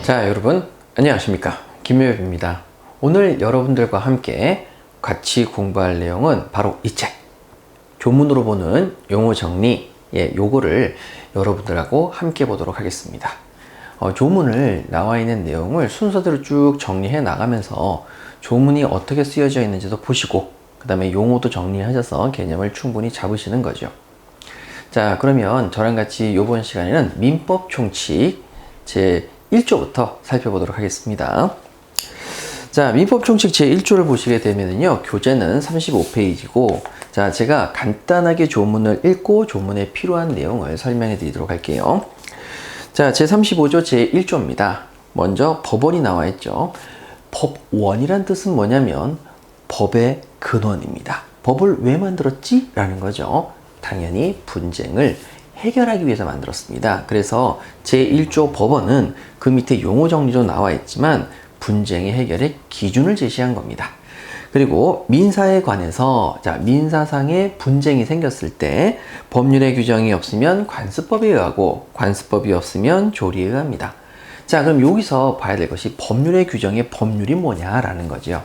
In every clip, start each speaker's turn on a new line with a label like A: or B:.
A: 자, 여러분 안녕하십니까, 김효엽입니다. 오늘 여러분들과 함께 같이 공부할 내용은 바로 이 책, 조문으로 보는 용어 정리, 요거를 여러분들하고 함께 보도록 하겠습니다. 조문을 나와 있는 내용을 순서대로 쭉 정리해 나가면서 조문이 어떻게 쓰여져 있는지도 보시고, 그 다음에 용어도 정리하셔서 개념을 충분히 잡으시는 거죠. 자, 그러면 저랑 같이 이번 시간에는 민법 총칙 제 1조부터 살펴보도록 하겠습니다. 자, 민법 총칙 제 1조를 보시게 되면요, 교재는 35페이지고, 자, 제가 간단하게 조문을 읽고 조문에 필요한 내용을 설명해 드리도록 할게요. 자, 제 35조 제 1조입니다. 먼저 법원이 나와 있죠. 법원이란 뜻은 뭐냐면 법의 근원입니다. 법을 왜 만들었지? 라는 거죠. 당연히 분쟁을 해결하기 위해서 만들었습니다. 그래서 제1조 법원은 그 밑에 용어 정리도 나와 있지만 분쟁의 해결의 기준을 제시한 겁니다. 그리고 민사에 관해서, 자, 민사상의 분쟁이 생겼을 때 법률의 규정이 없으면 관습법에 의하고, 관습법이 없으면 조리에 의합니다. 자, 그럼 여기서 봐야 될 것이 법률의 규정의 법률이 뭐냐라는 거죠.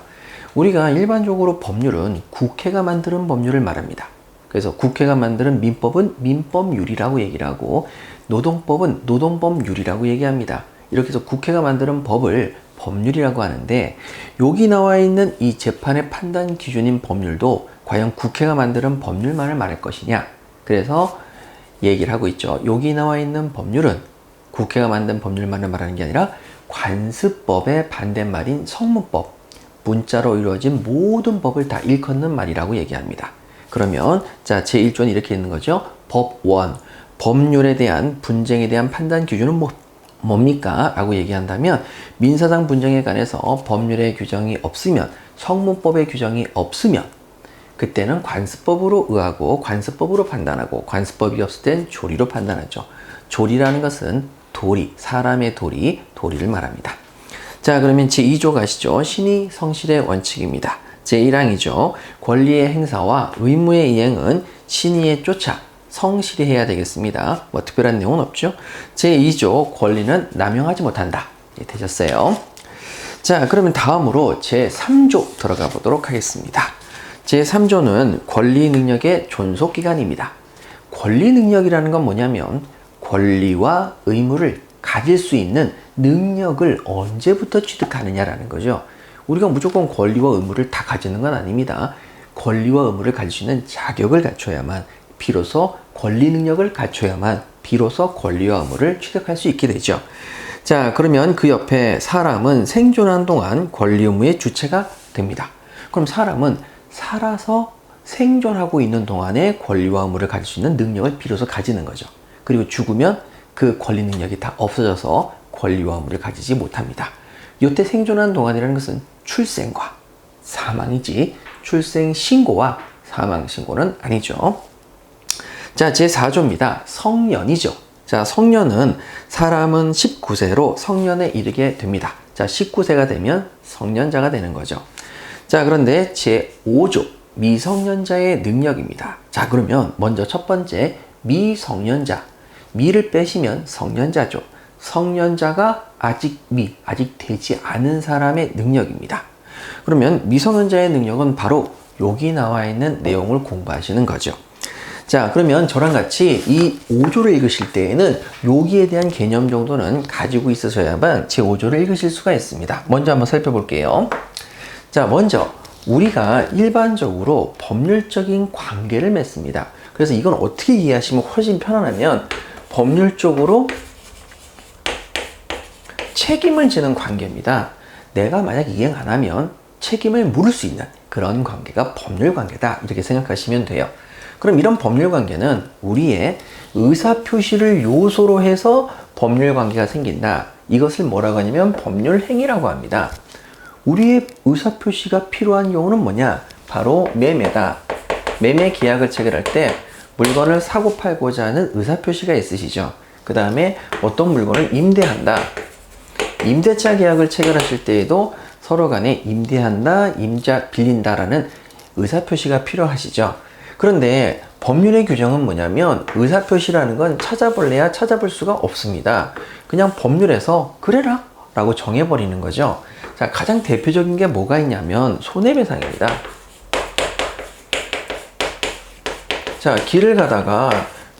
A: 우리가 일반적으로 법률은 국회가 만드는 법률을 말합니다. 그래서 국회가 만드는 민법은 민법률이라고 얘기를 하고, 노동법은 노동법률이라고 얘기합니다. 이렇게 해서 국회가 만드는 법을 법률이라고 하는데, 여기 나와 있는 이 재판의 판단 기준인 법률도 과연 국회가 만드는 법률만을 말할 것이냐, 그래서 얘기를 하고 있죠. 여기 나와 있는 법률은 국회가 만든 법률만을 말하는 게 아니라 관습법의 반대말인 성문법, 문자로 이루어진 모든 법을 다 일컫는 말이라고 얘기합니다. 그러면 자, 제1조는 이렇게 있는 거죠. 법원, 법률에 대한 분쟁에 대한 판단 기준은 뭡니까? 라고 얘기한다면, 민사상 분쟁에 관해서 법률의 규정이 없으면, 성문법의 규정이 없으면 그때는 관습법으로 의하고 관습법으로 판단하고, 관습법이 없을 땐 조리로 판단하죠. 조리라는 것은 도리, 사람의 도리를 말합니다. 자, 그러면 제2조 가시죠. 신의 성실의 원칙입니다. 제1항이죠. 권리의 행사와 의무의 이행은 신의에 쫓아 성실히 해야 되겠습니다. 뭐 특별한 내용은 없죠. 제2조 권리는 남용하지 못한다. 되셨어요. 자, 그러면 다음으로 제3조 들어가 보도록 하겠습니다. 제3조는 권리 능력의 존속기간입니다. 권리 능력이라는 건 뭐냐면 권리와 의무를 가질 수 있는 능력을 언제부터 취득하느냐라는 거죠. 우리가 무조건 권리와 의무를 다 가지는 건 아닙니다. 권리와 의무를 가질 수 있는 자격을 갖춰야만, 비로소 권리 능력을 갖춰야만 비로소 권리와 의무를 취득할 수 있게 되죠. 자, 그러면 그 옆에 사람은 생존하는 동안 권리 의무의 주체가 됩니다. 그럼 사람은 살아서 생존하고 있는 동안에 권리와 의무를 가질 수 있는 능력을 비로소 가지는 거죠. 그리고 죽으면 그 권리 능력이 다 없어져서 권리와 의무를 가지지 못합니다. 이때 생존하는 동안이라는 것은 출생과 사망이지, 출생 신고와 사망 신고는 아니죠. 자, 제4조입니다. 성년이죠. 자, 성년은 사람은 19세로 성년에 이르게 됩니다. 자, 19세가 되면 성년자가 되는 거죠. 자, 그런데 제5조 미성년자의 능력입니다. 자, 그러면 먼저 첫 번째 미성년자, 미를 빼시면 성년자죠. 성년자가 아직 되지 않은 사람의 능력입니다. 그러면 미성년자의 능력은 바로 여기 나와 있는 내용을 공부하시는 거죠. 자, 그러면 저랑 같이 이 5조를 읽으실 때에는 여기에 대한 개념 정도는 가지고 있으셔야만 제 5조를 읽으실 수가 있습니다. 먼저 한번 살펴볼게요. 자, 먼저 우리가 일반적으로 법률적인 관계를 맺습니다. 그래서 이건 어떻게 이해하시면 훨씬 편하냐면, 법률적으로 책임을 지는 관계입니다. 내가 만약 이행 안 하면 책임을 물을 수 있는 그런 관계가 법률 관계다, 이렇게 생각하시면 돼요. 그럼 이런 법률 관계는 우리의 의사표시를 요소로 해서 법률 관계가 생긴다. 이것을 뭐라고 하냐면 법률 행위라고 합니다. 우리의 의사표시가 필요한 경우는 뭐냐? 바로 매매다. 매매 계약을 체결할 때 물건을 사고 팔고자 하는 의사표시가 있으시죠. 그 다음에 어떤 물건을 임대한다. 임대차 계약을 체결하실 때에도 서로 간에 임대한다, 임자 빌린다라는 의사표시가 필요하시죠. 그런데 법률의 규정은 뭐냐면 의사표시라는 건 찾아볼래야 찾아볼 수가 없습니다. 그냥 법률에서 그래라 라고 정해버리는 거죠. 자, 가장 대표적인 게 뭐가 있냐면 손해배상입니다. 자, 길을 가다가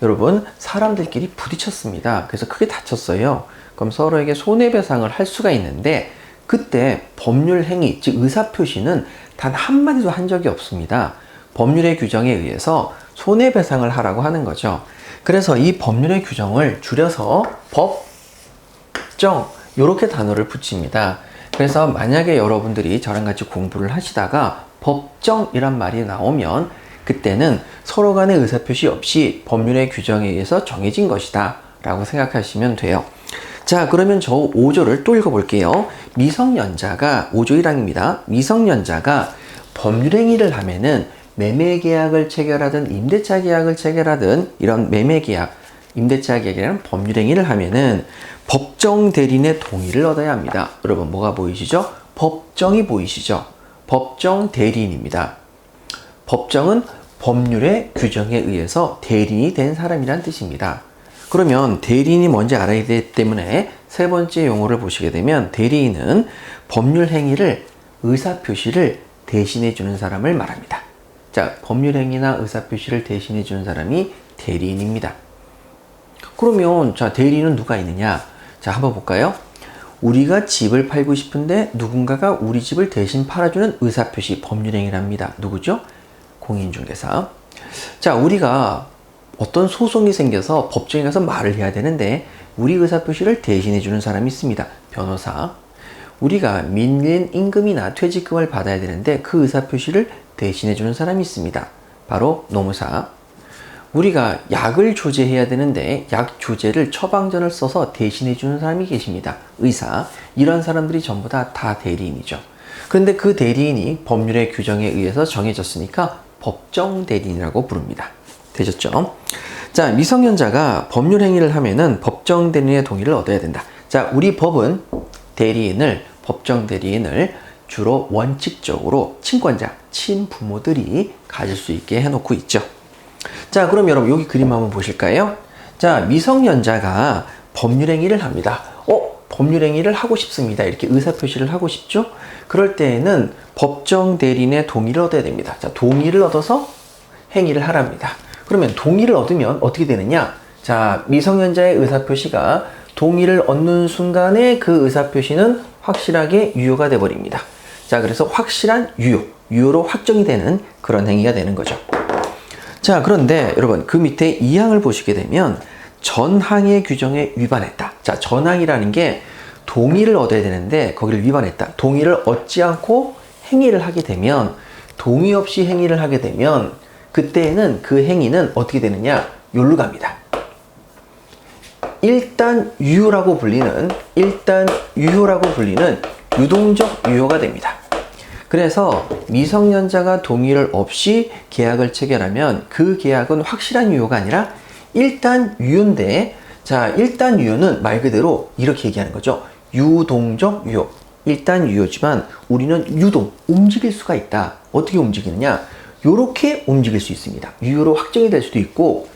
A: 여러분 사람들끼리 부딪혔습니다. 그래서 크게 다쳤어요. 그럼 서로에게 손해배상을 할 수가 있는데 그때 법률 행위, 즉 의사표시는 단 한마디도 한 적이 없습니다. 법률의 규정에 의해서 손해배상을 하라고 하는 거죠. 그래서 이 법률의 규정을 줄여서 법정 이렇게 단어를 붙입니다. 그래서 만약에 여러분들이 저랑 같이 공부를 하시다가 법정이란 말이 나오면 그때는 서로 간의 의사표시 없이 법률의 규정에 의해서 정해진 것이다 라고 생각하시면 돼요. 자, 그러면 저 5조를 또 읽어볼게요. 미성년자가 5조 1항입니다. 미성년자가 법률행위를 하면은 매매계약을 체결하든 임대차 계약을 체결하든 이런 매매계약, 임대차 계약이라는 법률행위를 하면은 법정 대리인의 동의를 얻어야 합니다. 여러분 뭐가 보이시죠? 법정이 보이시죠? 법정 대리인입니다. 법정은 법률의 규정에 의해서 대리인이 된 사람이란 뜻입니다. 그러면 대리인이 뭔지 알아야 되기 때문에 세 번째 용어를 보시게 되면 대리인은 법률 행위를 의사표시를 대신해 주는 사람을 말합니다. 자, 법률 행위나 의사표시를 대신해 주는 사람이 대리인입니다. 그러면 자, 대리인은 누가 있느냐? 자, 한번 볼까요? 우리가 집을 팔고 싶은데 누군가가 우리 집을 대신 팔아주는 의사표시 법률 행위랍니다. 누구죠? 공인중개사. 자, 우리가 어떤 소송이 생겨서 법정에 가서 말을 해야 되는데 우리 의사표시를 대신해 주는 사람이 있습니다. 변호사. 우리가 밀린 임금이나 퇴직금을 받아야 되는데 그 의사표시를 대신해 주는 사람이 있습니다. 바로 노무사. 우리가 약을 조제해야 되는데 약 조제를 처방전을 써서 대신해 주는 사람이 계십니다. 의사. 이런 사람들이 전부 다 대리인이죠. 그런데 그 대리인이 법률의 규정에 의해서 정해졌으니까 법정 대리인이라고 부릅니다. 되셨죠? 자, 미성년자가 법률 행위를 하면은 법정 대리인의 동의를 얻어야 된다. 자, 우리 법은 법정 대리인을 주로 원칙적으로 친권자, 친부모들이 가질 수 있게 해놓고 있죠. 자, 그럼 여러분 여기 그림 한번 보실까요? 자, 미성년자가 법률 행위를 합니다. 법률 행위를 하고 싶습니다. 이렇게 의사표시를 하고 싶죠? 그럴 때에는 법정 대리인의 동의를 얻어야 됩니다. 자, 동의를 얻어서 행위를 하랍니다. 그러면 동의를 얻으면 어떻게 되느냐? 자, 미성년자의 의사표시가 동의를 얻는 순간에 그 의사표시는 확실하게 유효가 돼버립니다. 자, 그래서 확실한 유효로 확정이 되는 그런 행위가 되는 거죠. 자, 그런데 여러분 그 밑에 2항을 보시게 되면 전항의 규정에 위반했다. 자, 전항이라는 게 동의를 얻어야 되는데 거기를 위반했다. 동의를 얻지 않고 행위를 하게 되면 동의 없이 행위를 하게 되면 그때에는 그 행위는 어떻게 되느냐? 요로 갑니다. 일단 유효라고 불리는 유동적 유효가 됩니다. 그래서 미성년자가 동의를 없이 계약을 체결하면 그 계약은 확실한 유효가 아니라 일단 유효인데, 자, 일단 유효는 말 그대로 이렇게 얘기하는 거죠. 유동적 유효. 일단 유효지만 우리는 움직일 수가 있다. 어떻게 움직이느냐? 요렇게 움직일 수 있습니다. 유효로 확정이 될 수도 있고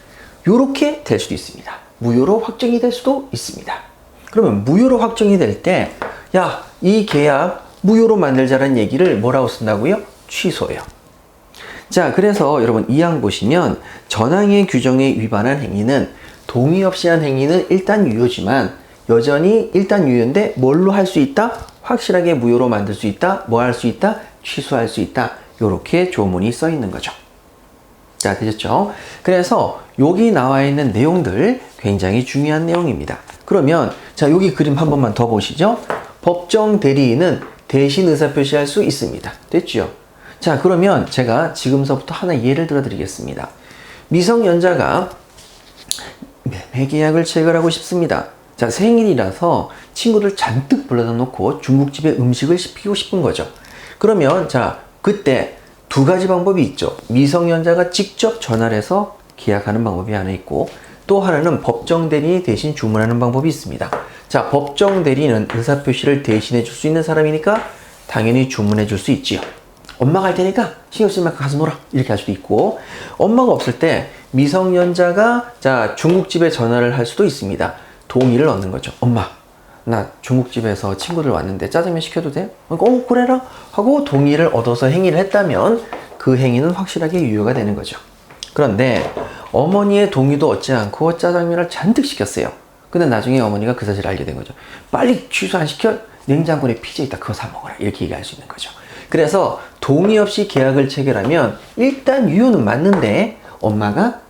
A: 요렇게 될 수도 있습니다. 무효로 확정이 될 수도 있습니다. 그러면 무효로 확정이 될 때, 야, 이 계약 무효로 만들자라는 얘기를 뭐라고 쓴다고요? 취소해요. 자, 그래서 여러분 2항 보시면 전항의 규정에 위반한 행위는 동의 없이 한 행위는 일단 유효지만 여전히 일단 유효인데 뭘로 할 수 있다? 확실하게 무효로 만들 수 있다. 뭐 할 수 있다? 취소할 수 있다. 요렇게 조문이 써 있는 거죠. 자, 되셨죠? 그래서 여기 나와 있는 내용들 굉장히 중요한 내용입니다. 그러면 자, 여기 그림 한 번만 더 보시죠. 법정 대리인은 대신 의사표시할 수 있습니다. 됐죠? 자, 그러면 제가 지금서부터 하나 예를 들어 드리겠습니다. 미성년자가 매매계약을 체결하고 싶습니다. 자, 생일이라서 친구들 잔뜩 불러다 놓고 중국집에 음식을 시키고 싶은 거죠. 그러면 자, 그때 두 가지 방법이 있죠. 미성년자가 직접 전화를 해서 계약하는 방법이 하나 있고 또 하나는 법정 대리인이 대신 주문하는 방법이 있습니다. 자, 법정 대리인은 의사표시를 대신해 줄 수 있는 사람이니까 당연히 주문해 줄 수 있지요. 엄마가 할 테니까 신경 쓰지 말고 가서 놀아. 이렇게 할 수도 있고, 엄마가 없을 때 미성년자가 자, 중국집에 전화를 할 수도 있습니다. 동의를 얻는 거죠. 엄마, 나 중국집에서 친구들 왔는데 짜장면 시켜도 돼? 그러니까 그래라 하고 동의를 얻어서 행위를 했다면 그 행위는 확실하게 유효가 되는 거죠. 그런데 어머니의 동의도 얻지 않고 짜장면을 잔뜩 시켰어요. 근데 나중에 어머니가 그 사실을 알게 된 거죠. 빨리 취소 안 시켜? 냉장고에 피자 있다, 그거 사 먹어라, 이렇게 얘기할 수 있는 거죠. 그래서 동의 없이 계약을 체결하면 일단 유효는 맞는데 엄마가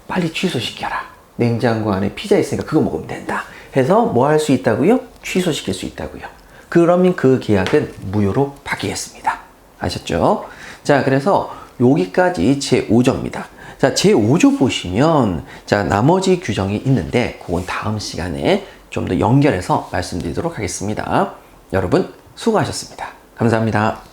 A: 빨리 취소시켜라, 냉장고 안에 피자 있으니까 그거 먹으면 된다 해서 뭐 할 수 있다고요? 취소시킬 수 있다고요. 그러면 그 계약은 무효로 바뀌겠습니다. 아셨죠? 자, 그래서 여기까지 제5조입니다. 자, 제5조 보시면, 자, 나머지 규정이 있는데, 그건 다음 시간에 좀 더 연결해서 말씀드리도록 하겠습니다. 여러분, 수고하셨습니다. 감사합니다.